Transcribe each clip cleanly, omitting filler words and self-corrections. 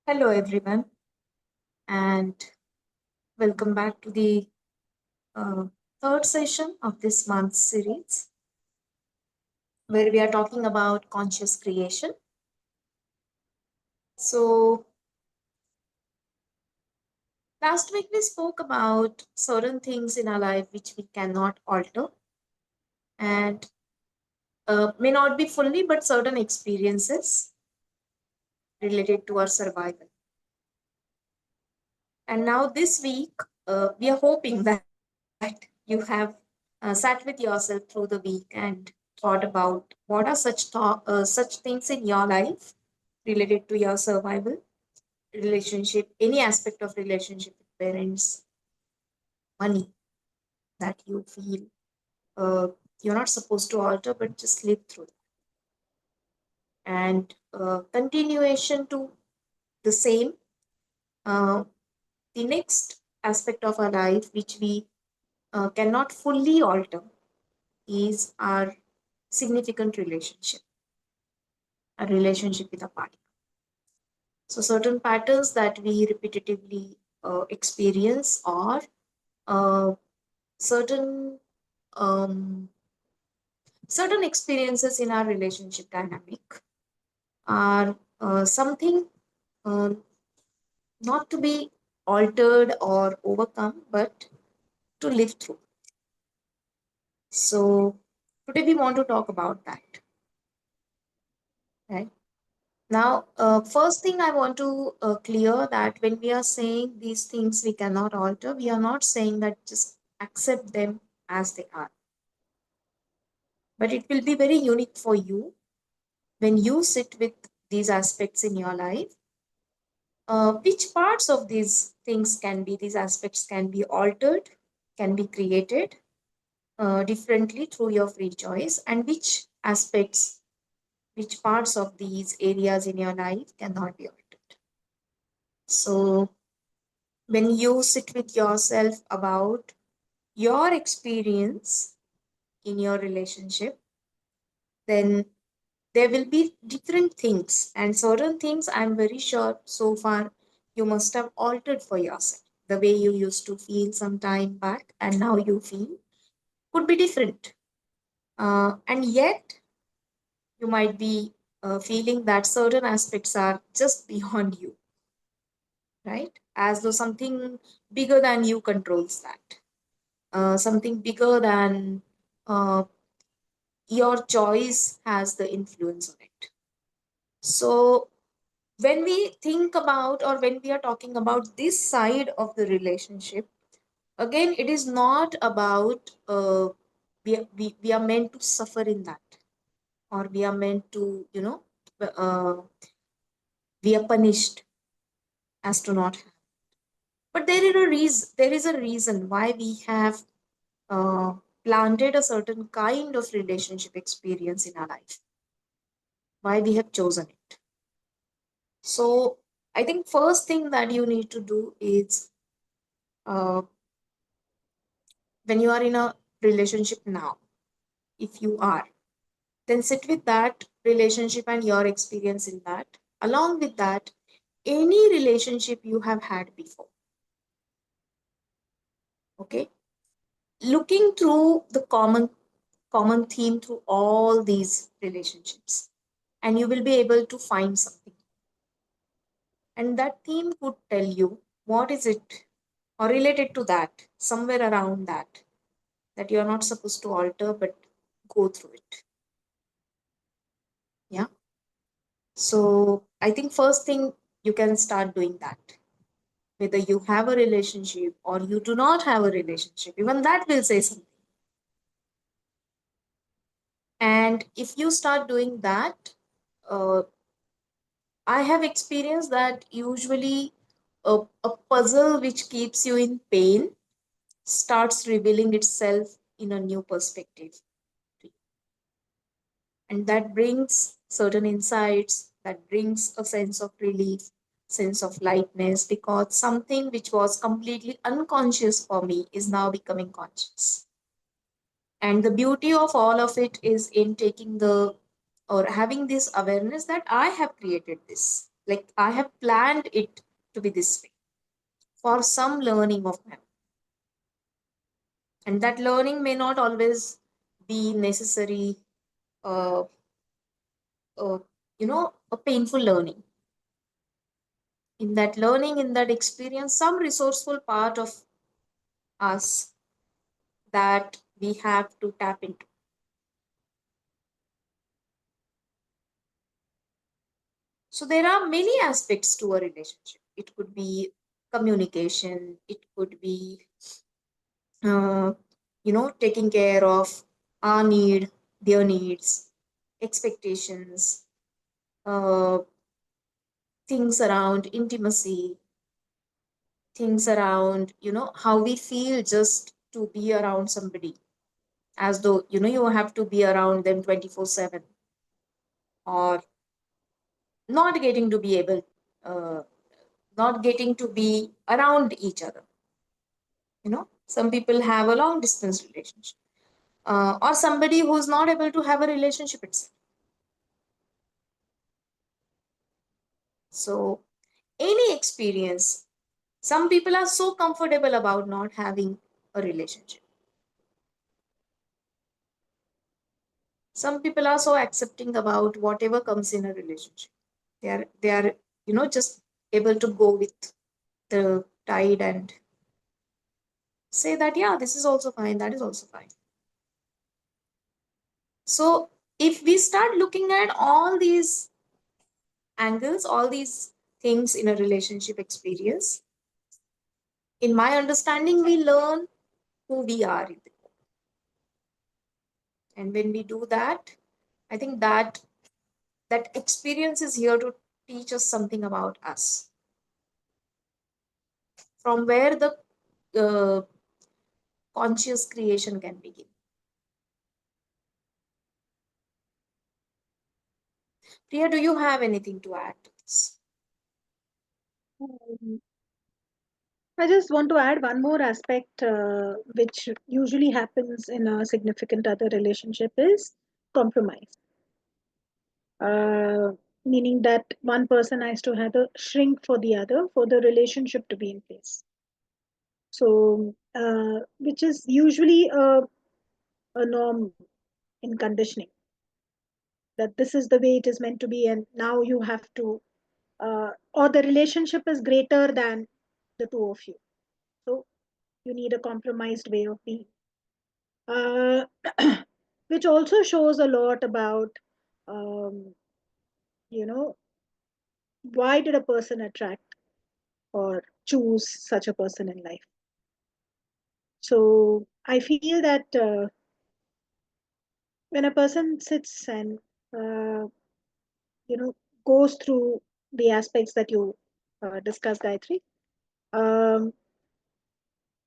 Hello, everyone, and welcome back to the uh, third session of this month's series, where we are talking about conscious creation. So, last week we spoke about certain things in our life which we cannot alter and may not be fully, but certain experiences related to our survival. And now, this week, we are hoping that you have sat with yourself through the week and thought about what are such things in your life related to your survival, relationship, any aspect of relationship with parents, money that you feel uh, you're not supposed to alter, but just live through. And continuation to the same, uh, the next aspect of our life which we cannot fully alter is our significant relationship, a relationship with a partner. So, certain patterns that we repetitively experience or uh, certain um, certain experiences in our relationship dynamic are something uh, not to be altered or overcome, but to live through. So, today we want to talk about that. Right now, first thing I want to clear that when we are saying these things we cannot alter, we are not saying that just accept them as they are, but it will be very unique for you when you sit with these aspects in your life. Which parts of these things can be, these aspects can be altered, can be created differently through your free choice, and which aspects, which parts of these areas in your life cannot be altered. So, when you sit with yourself about your experience in your relationship, then there will be different things, and certain things I'm very sure so far you must have altered for yourself. The way you used to feel some time back and now you feel could be different. And yet, you might be feeling that certain aspects are just beyond you, right? As though something bigger than you controls that, something bigger than uh, your choice has the influence on it. So, when we think about or when we are talking about this side of the relationship, again, it is not about we are meant to suffer in that, or we are meant to, we are punished as to not have. But there is a reason why we have uh, planted a certain kind of relationship experience in our life, why we have chosen it. So I think first thing that you need to do is, uh, when you are in a relationship now, if you are, then sit with that relationship and your experience in that. Along with that, any relationship you have had before. Okay. Looking through the common theme through all these relationships, and you will be able to find something. And that theme could tell you what is it, or related to that, somewhere around that you are not supposed to alter, but go through it. Yeah. So I think first thing, you can start doing that. Whether you have a relationship or you do not have a relationship, even that will say something. And if you start doing that, uh, I have experienced that usually a puzzle which keeps you in pain starts revealing itself in a new perspective. And that brings certain insights, that brings a sense of relief, sense of lightness, because something which was completely unconscious for me is now becoming conscious. And the beauty of all of it is in taking the, or having this awareness that I have created this. Like I have planned it to be this way for some learning of my own. And that learning may not always be necessary, uh, uh, a painful learning. In that learning, in that experience, some resourceful part of us that we have to tap into. So there are many aspects to a relationship. It could be communication, it could be, uh, taking care of our need, their needs, expectations, uh, things around intimacy, things around, how we feel just to be around somebody, as though, you have to be around them 24/7, or not getting to be able, uh, not getting to be around each other. Some people have a long distance relationship, or somebody who's not able to have a relationship itself. So, any experience, some people are so comfortable about not having a relationship. Some people are so accepting about whatever comes in a relationship. They are just able to go with the tide and say that, yeah, this is also fine, that is also fine. So if we start looking at all these angles, all these things in a relationship experience, in my understanding, we learn who we are in the. And when we do that, I think that experience is here to teach us something about us, from where the uh, conscious creation can begin. Priya, do you have anything to add to this? Um, I just want to add one more aspect, which usually happens in a significant other relationship is compromise. Uh, Meaning that one person has to have a shrink for the other for the relationship to be in place. So, which is usually a norm in conditioning, that this is the way it is meant to be, and now you have to, or the relationship is greater than the two of you. So, you need a compromised way of being. uh, which also shows a lot about, um, you know why did a person attract or choose such a person in life. So I feel that when a person sits and uh, you know goes through the aspects that you discussed, Gayatri, um,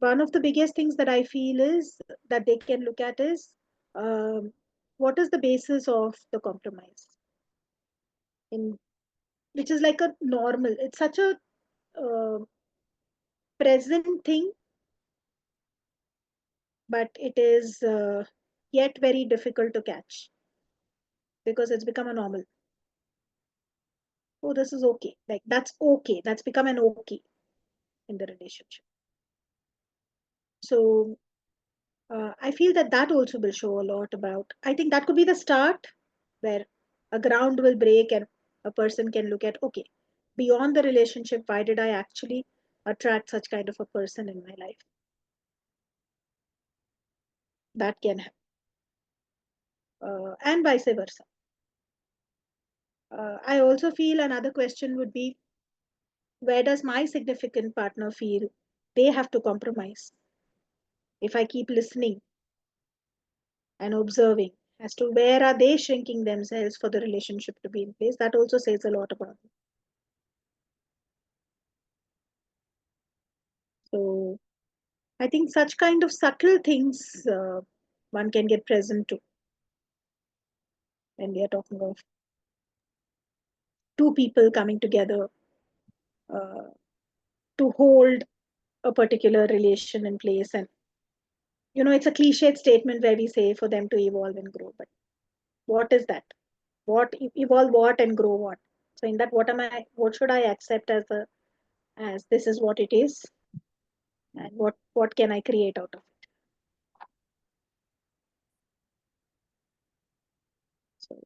one of the biggest things that I feel is that they can look at is, um, what is the basis of the compromise, in which is like a normal, it's such a uh, present thing, but it is yet very difficult to catch because it's become a normal. Oh, this is okay. Like, that's okay. That's become an okay in the relationship. So I feel that that also will show a lot about. I think that could be the start where a ground will break and a person can look at, okay, beyond the relationship, why did I actually attract such kind of a person in my life? That can happen, and vice versa. I also feel another question would be, where does my significant partner feel they have to compromise? If I keep listening and observing as to where are they shrinking themselves for the relationship to be in place, that also says a lot about them. So I think such kind of subtle things one can get present to when we are talking of two people coming together uh, to hold a particular relation in place. And it's a cliched statement where we say for them to evolve and grow, but what is that? What evolve what and grow what? So in that, what should I accept as a, as this is what it is, and what can I create out of it? So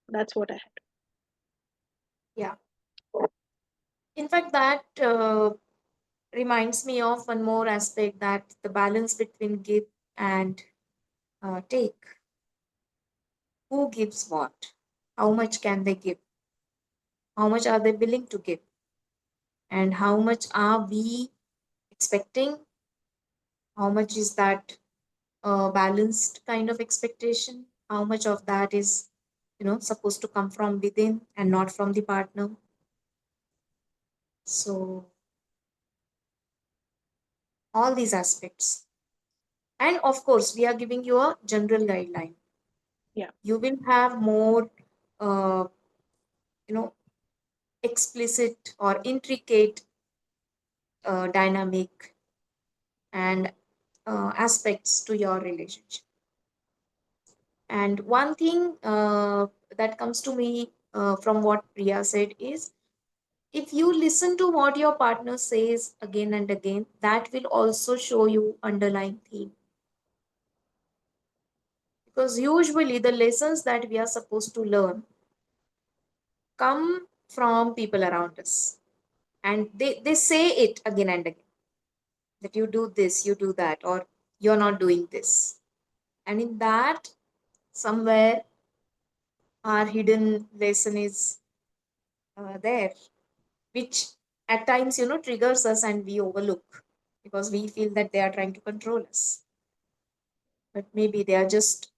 that's what I had. Yeah. In fact, that reminds me of one more aspect, that the balance between give and take. Who gives what? How much can they give? How much are they willing to give? And how much are we expecting? How much is that balanced kind of expectation? How much of that is, supposed to come from within and not from the partner? So, all these aspects. And of course, we are giving you a general guideline. Yeah. You will have more, uh, you know, explicit or intricate dynamic and aspects to your relationship. And one thing that comes to me from what Priya said is, if you listen to what your partner says again and again, that will also show you underlying theme. Because usually the lessons that we are supposed to learn come from people around us. And they say it again and again, that you do this, you do that, or you're not doing this. And in that, somewhere, our hidden lesson is there, which at times, triggers us and we overlook because we feel that they are trying to control us. But maybe they are just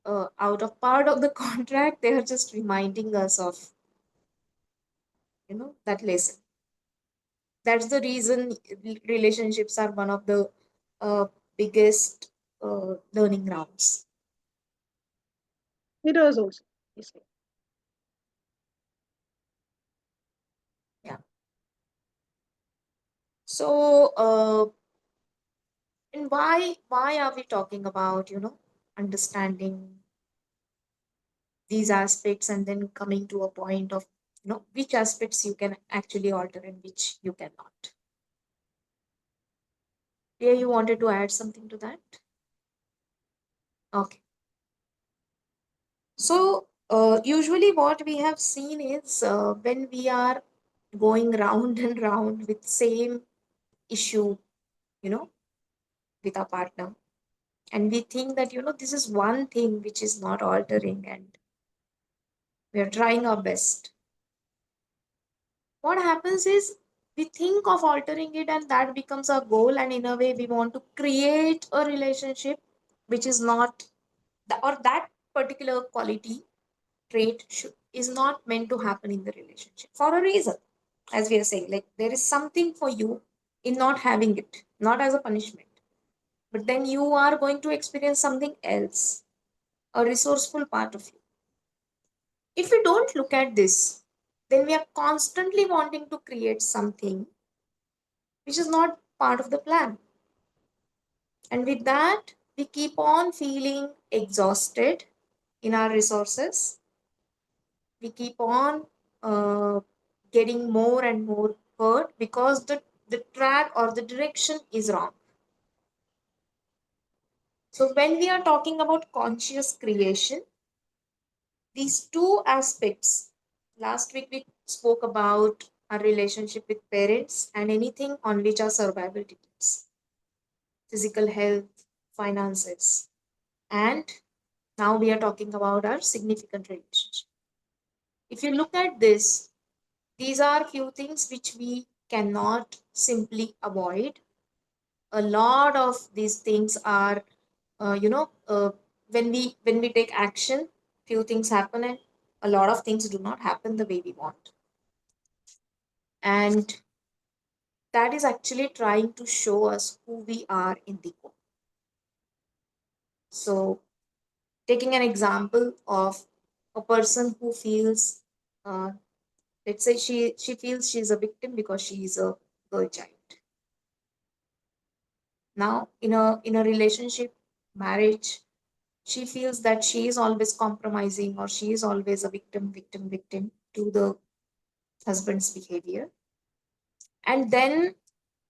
out of part of the contract, they are just reminding us of, that lesson. That's the reason relationships are one of the biggest learning grounds. It was also. You say. Yeah. So, and why are we talking about, understanding these aspects and then coming to a point of, which aspects you can actually alter and which you cannot? Yeah, you wanted to add something to that? Okay. So, usually what we have seen is when we are going round and round with same issue, you know, with our partner, and we think that, this is one thing which is not altering and we are trying our best. What happens is we think of altering it and that becomes our goal, and in a way we want to create a relationship which is not or that particular quality trait is not meant to happen in the relationship for a reason. As we are saying, like, there is something for you in not having it, not as a punishment, but then you are going to experience something else, a resourceful part of you. If we don't look at this, then we are constantly wanting to create something which is not part of the plan. And with that, we keep on feeling exhausted in our resources. We keep on uh, getting more and more hurt because the track or the direction is wrong. So, when we are talking about conscious creation, these two aspects, last week we spoke about our relationship with parents and anything on which our survival depends, physical health, finances, and now we are talking about our significant relationship. If you look at this, these are few things which we cannot simply avoid. A lot of these things are, when we take action, few things happen, and a lot of things do not happen the way we want. And that is actually trying to show us who we are in the core. So, taking an example of a person who feels, uh, let's say she feels she's a victim because she is a girl child. Now, in a relationship, marriage, she feels that she is always compromising or she is always a victim, victim, victim. to the husband's behavior. And then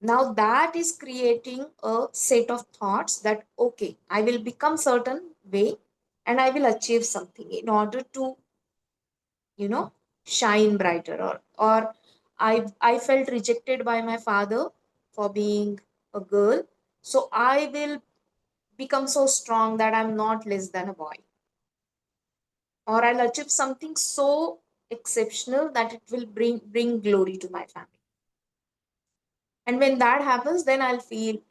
now that is creating a set of thoughts that, okay, I will become certain way and I will achieve something in order to, you know, shine brighter. Or I felt rejected by my father for being a girl. So I will become so strong that I'm not less than a boy. Or I'll achieve something so exceptional that it will bring glory to my family. And when that happens, then I'll feel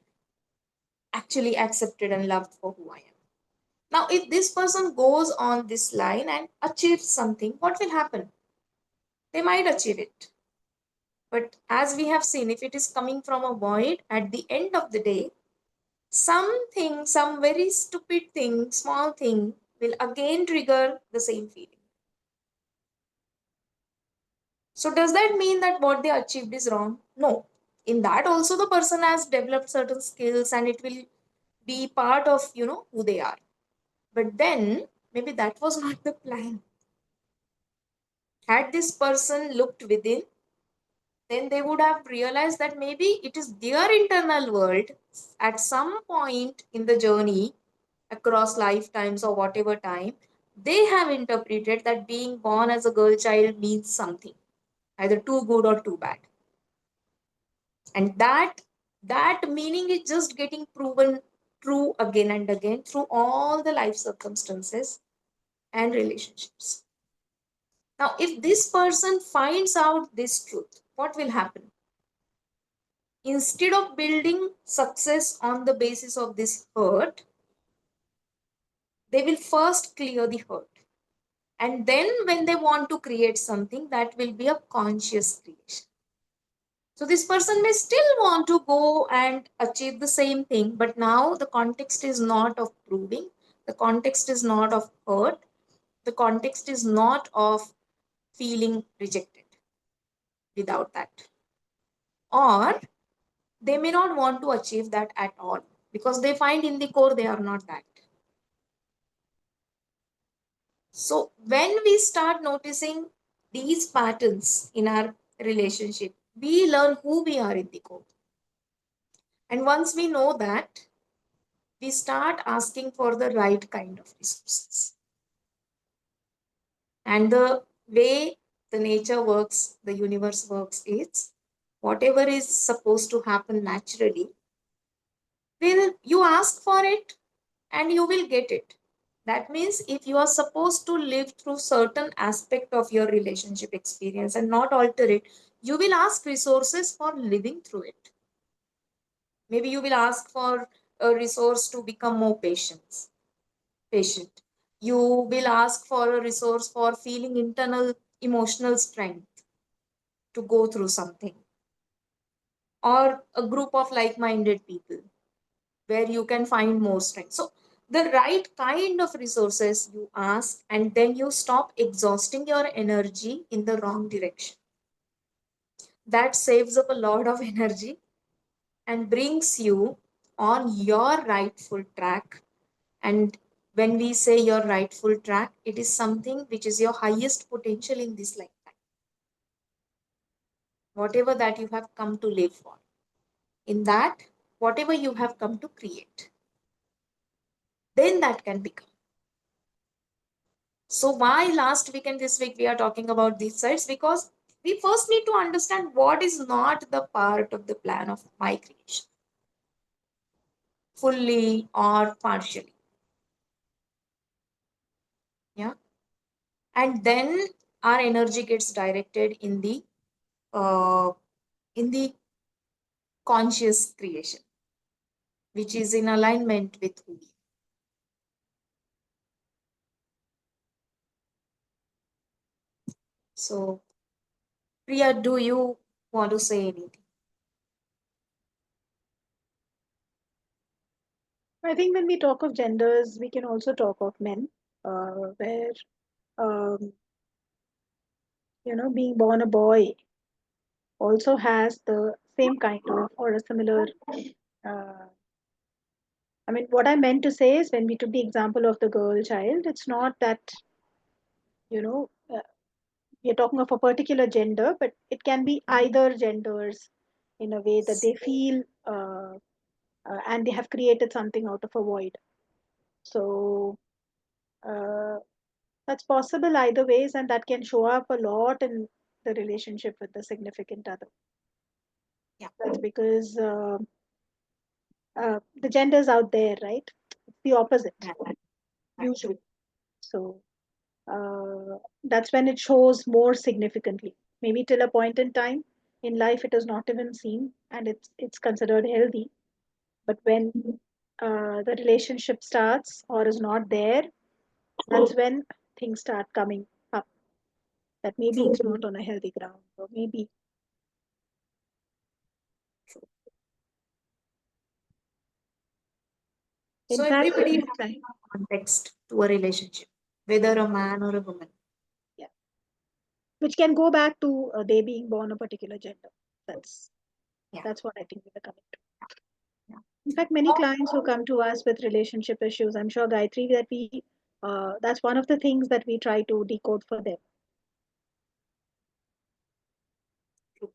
actually accepted and loved for who I am. Now, if this person goes on this line and achieves something, what will happen? They might achieve it. But as we have seen, if it is coming from a void, at the end of the day, something, some very stupid thing, small thing, will again trigger the same feeling. So, does that mean that what they achieved is wrong? No. In that, also, the person has developed certain skills and it will be part of, who they are. But then, maybe that was not the plan. Had this person looked within, then they would have realized that maybe it is their internal world at some point in the journey across lifetimes or whatever time they have interpreted that being born as a girl child means something, either too good or too bad. And that meaning is just getting proven true again and again through all the life circumstances and relationships. Now, if this person finds out this truth, what will happen? Instead of building success on the basis of this hurt, they will first clear the hurt. And then, when they want to create something, that will be a conscious creation. So, this person may still want to go and achieve the same thing, but now the context is not of proving, the context is not of hurt, the context is not of feeling rejected without that. Or they may not want to achieve that at all because they find in the core they are not that. So, when we start noticing these patterns in our relationship, we learn who we are in the core. And once we know that, we start asking for the right kind of resources. And the way the nature works, the universe works is whatever is supposed to happen naturally, will you ask for it and you will get it. That means if you are supposed to live through certain aspect of your relationship experience and not alter it, you will ask resources for living through it. Maybe you will ask for a resource to become more patient. You will ask for a resource for feeling internal emotional strength to go through something, or a group of like-minded people where you can find more strength. So, the right kind of resources you ask, and then you stop exhausting your energy in the wrong direction. That saves up a lot of energy and brings you on your rightful track. And when we say your rightful track, it is something which is your highest potential in this lifetime, whatever that you have come to live for. In that, whatever you have come to create, then that can become. So why last week and this week we are talking about these sites? Because we first need to understand what is not the part of the plan of my creation, fully or partially. Yeah. And then our energy gets directed uh, in the conscious creation, which is in alignment with who we are. So Priya, do you want to say anything? I think when we talk of genders, we can also talk of men, where um, being born a boy also has the same kind of or a similar. Uh, I mean, what I meant to say is when we took the example of the girl child, it's not that you know we are talking of a particular gender, but it can be Mhm. either genders in a way that they feel, and they have created something out of a void. So uh, that's possible either ways, and that can show up a lot in the relationship with the significant other. Yeah, That's because the genders out there, right? It's the opposite yeah, right. usually. So that's when it shows more significantly. Maybe till a point in time in life, it is not even seen, and it's considered healthy. But when the relationship starts or is not there, that's when things start coming up. That maybe True, it's not on a healthy ground, or maybe, true. in So fact, everybody many has times, a context to a relationship, whether a man or a woman. yeah, which can go back to they being born a particular gender. That's Yeah, that's what I think we are coming to. yeah. In fact, many clients who come to us with relationship issues, I'm sure Gayatri, that that's one of the things that we try to decode for them. True.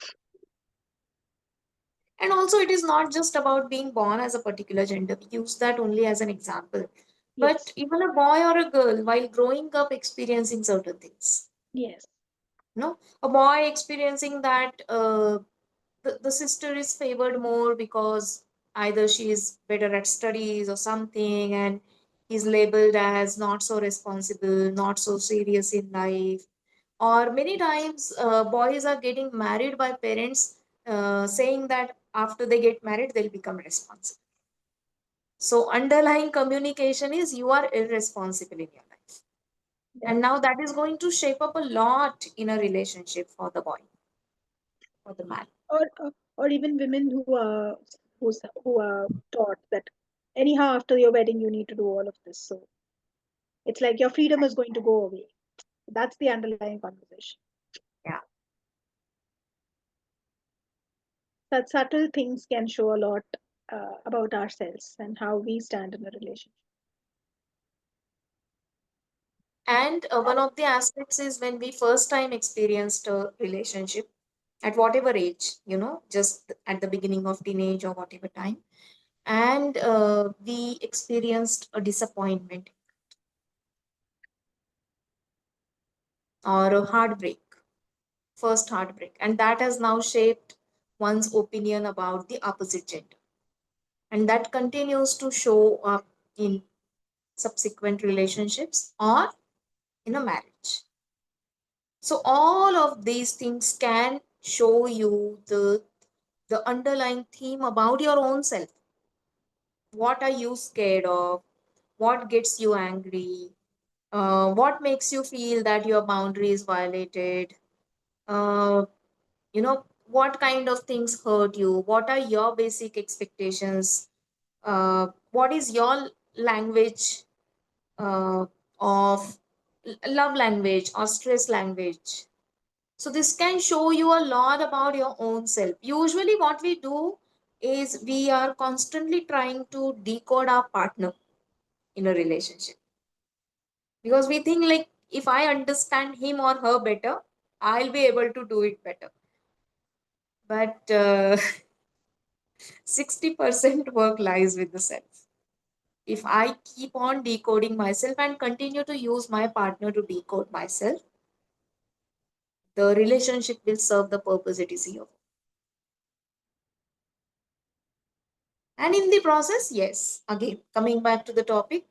And also, it is not just about being born as a particular gender. We use that only as an example. But Yes, even a boy or a girl, while growing up, experiencing certain things. yes, No, a boy experiencing that the sister is favored more because either she is better at studies or something, and he's labeled as not so responsible, not so serious in life. Or many times, boys are getting married by parents saying that after they get married, they'll become responsible. So, underlying communication is you are irresponsible in your life. yeah. And now that is going to shape up a lot in a relationship for the boy, for the man. Or even women who are taught that anyhow after your wedding you need to do all of this. So it's like your freedom is going to go away. That's the underlying conversation. Yeah. That subtle things can show a lot about ourselves and how we stand in a relationship. And one of the aspects is when we first time experienced a relationship at whatever age, just at the beginning of teenage or whatever time, and we experienced a disappointment or a heartbreak, first heartbreak, and that has now shaped one's opinion about the opposite gender. And that continues to show up in subsequent relationships or in a marriage. So all of these things can show you the underlying theme about your own self. What are you scared of? What gets you angry? What makes you feel that your boundary is violated? Uh, what kind of things hurt you? What are your basic expectations? What is your language uh, of love language or stress language? So this can show you a lot about your own self. Usually what we do is we are constantly trying to decode our partner in a relationship, because we think like if I understand him or her better, I'll be able to do it better. But 60% work lies with the self. If I keep on decoding myself and continue to use my partner to decode myself, the relationship will serve the purpose it is here for. And in the process, yes, again, coming back to the topic,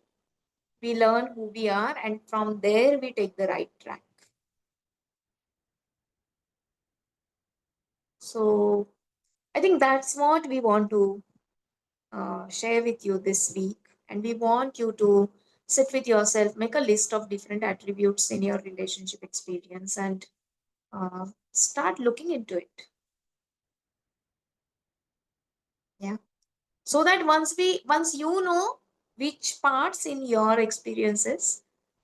we learn who we are, and from there we take the right track. So I think that's what we want to share with you this week. And we want you to sit with yourself, make a list of different attributes in your relationship experience, and start looking into it. Yeah. So that once you know which parts in your experiences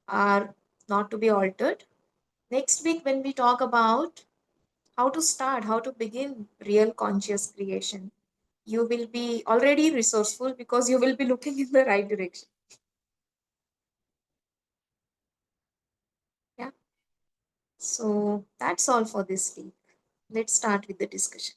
are not to be altered, next week when we talk about how to start, how to begin real conscious creation, you will be already resourceful because you will be looking in the right direction. Yeah. So that's all for this week. Let's start with the discussion.